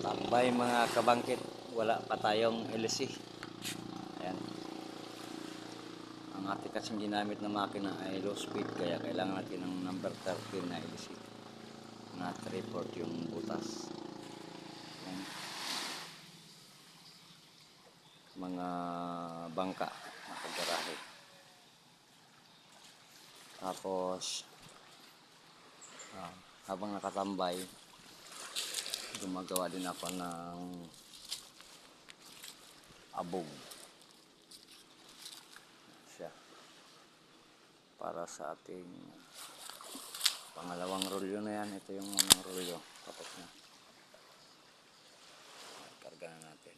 Tambay mga kabangkit, wala pa tayong LC. Ayan. Ang ating kasing ginamit na makina ay low speed, kaya kailangan natin ng number 13 na LC na 3/4 yung butas. Ayan. Mga bangka nakagarahe. Tapos habang nakatambay, gumagawa din ako ng abog siya para sa ating pangalawang rolyo na yan. Ito yung unang rolyo, tapos na, karga na natin.